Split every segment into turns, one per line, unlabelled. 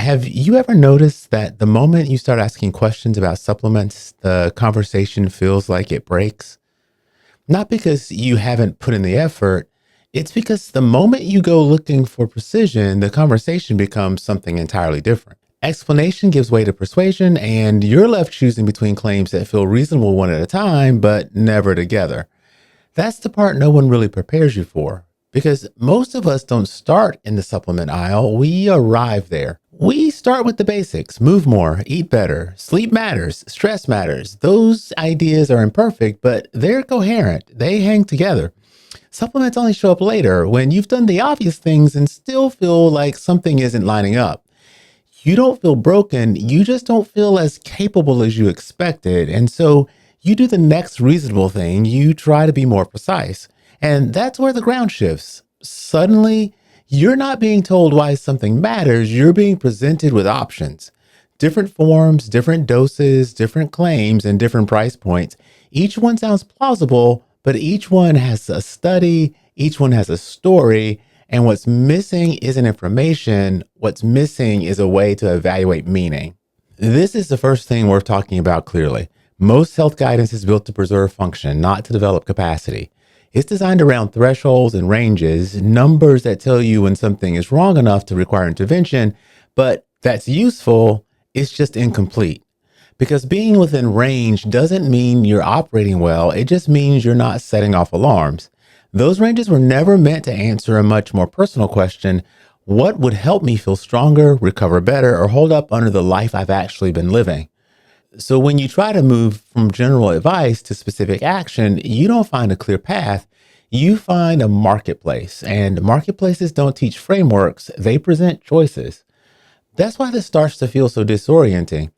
Have you ever noticed that the moment you start asking questions about supplements, the conversation feels like it breaks? Not because you haven't put in the effort, it's because the moment you go looking for precision, the conversation becomes something entirely different. Explanation gives way to persuasion, and you're left choosing between claims that feel reasonable one at a time, but never together. That's the part no one really prepares you for. Because most of us don't start in the supplement aisle, we arrive there. We start with the basics: move more, eat better, sleep matters, stress matters. Those ideas are imperfect, but they're coherent. They hang together. Supplements only show up later when you've done the obvious things and still feel like something isn't lining up. You don't feel broken, you just don't feel as capable as you expected. And so you do the next reasonable thing, you try to be more precise. And that's where the ground shifts. Suddenly, you're not being told why something matters, you're being presented with options. Different forms, different doses, different claims, and different price points. Each one sounds plausible, but each one has a study, each one has a story. And what's missing isn't information. What's missing is a way to evaluate meaning. This is the first thing worth talking about clearly. Most health guidance is built to preserve function, not to develop capacity. It's designed around thresholds and ranges, numbers that tell you when something is wrong enough to require intervention, but that's useful, it's just incomplete. Because being within range doesn't mean you're operating well, it just means you're not setting off alarms. Those ranges were never meant to answer a much more personal question: what would help me feel stronger, recover better, or hold up under the life I've actually been living? So when you try to move from general advice to specific action, you don't find a clear path. You find a marketplace, and marketplaces don't teach frameworks, they present choices. That's why this starts to feel so disorienting.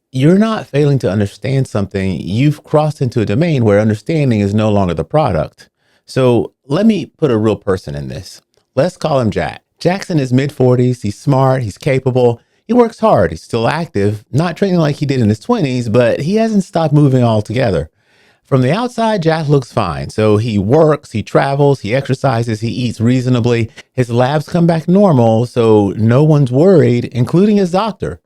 You're not failing to understand something, you've crossed into a domain where understanding is no longer the product. So let me put a real person in this. Let's call him Jack. Jack's in his mid-40s, he's smart, he's capable, he works hard, he's still active, not training like he did in his 20s, but he hasn't stopped moving altogether. From the outside, Jack looks fine. So he works, he travels, he exercises, he eats reasonably. His labs come back normal, so no one's worried, including his doctor.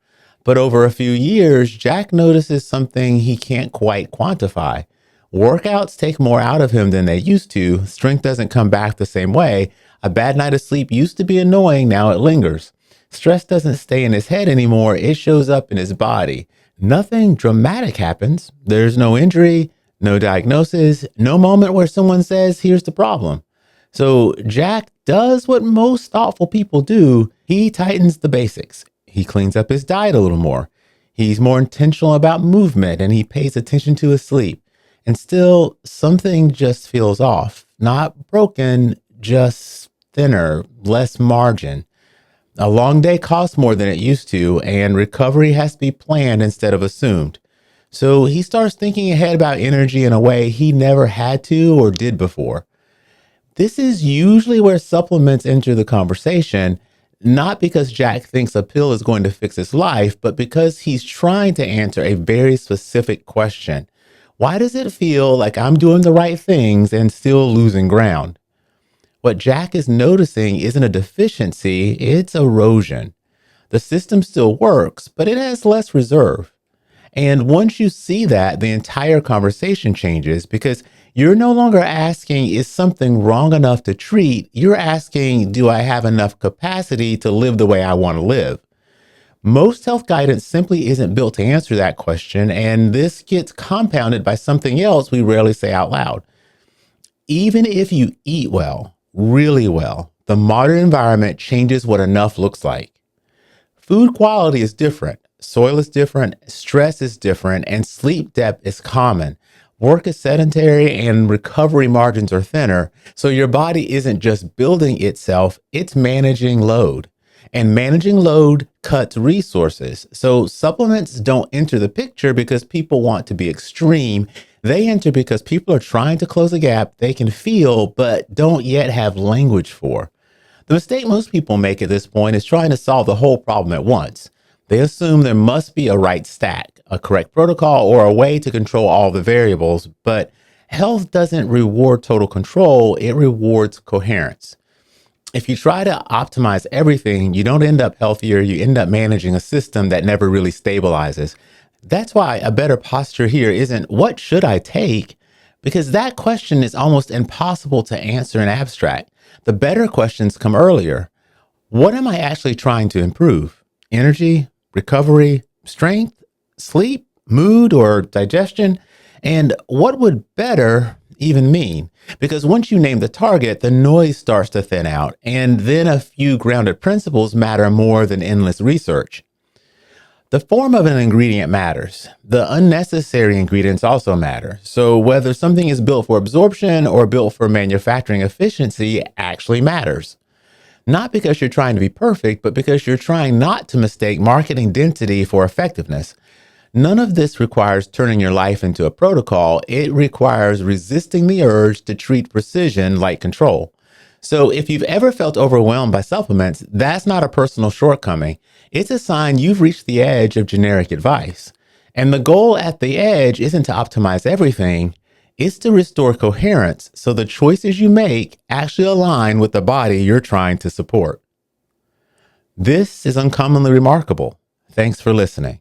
But over a few years, Jack notices something he can't quite quantify. Workouts take more out of him than they used to. Strength doesn't come back the same way. A bad night of sleep used to be annoying, now it lingers. Stress doesn't stay in his head anymore, it shows up in his body. Nothing dramatic happens. There's no injury, no diagnosis, no moment where someone says, here's the problem. So Jack does what most thoughtful people do. He tightens the basics. He cleans up his diet a little more. He's more intentional about movement and he pays attention to his sleep. And still, something just feels off. Not broken, just thinner, less margin. A long day costs more than it used to, and recovery has to be planned instead of assumed. So he starts thinking ahead about energy in a way he never had to or did before. This is usually where supplements enter the conversation, not because Jack thinks a pill is going to fix his life, but because he's trying to answer a very specific question. Why does it feel like I'm doing the right things and still losing ground? What Jack is noticing isn't a deficiency, it's erosion. The system still works, but it has less reserve. And once you see that, the entire conversation changes because you're no longer asking, is something wrong enough to treat? You're asking, do I have enough capacity to live the way I want to live? Most health guidance simply isn't built to answer that question, and this gets compounded by something else we rarely say out loud. Even if you eat well, really well, the modern environment changes what enough looks like. Food quality is different, soil is different, stress is different, and sleep depth is common. Work is sedentary and recovery margins are thinner, so your body isn't just building itself, it's managing load. And managing load cuts resources. So supplements don't enter the picture because people want to be extreme. They enter because people are trying to close a gap they can feel but don't yet have language for. The mistake most people make at this point is trying to solve the whole problem at once. They assume there must be a right stack, a correct protocol, or a way to control all the variables, but health doesn't reward total control, it rewards coherence. If you try to optimize everything, you don't end up healthier. You end up managing a system that never really stabilizes. That's why a better posture here isn't what should I take? Because that question is almost impossible to answer in abstract. The better questions come earlier. What am I actually trying to improve? Energy, recovery, strength, sleep, mood, or digestion? And what would better even mean? Because once you name the target, the noise starts to thin out, and then a few grounded principles matter more than endless research. The form of an ingredient matters. The unnecessary ingredients also matter. So whether something is built for absorption or built for manufacturing efficiency actually matters. Not because you're trying to be perfect, but because you're trying not to mistake marketing density for effectiveness. None of this requires turning your life into a protocol. It requires resisting the urge to treat precision like control. So if you've ever felt overwhelmed by supplements, that's not a personal shortcoming. It's a sign you've reached the edge of generic advice. And the goal at the edge isn't to optimize everything. It's to restore coherence so the choices you make actually align with the body you're trying to support. This is uncommonly remarkable. Thanks for listening.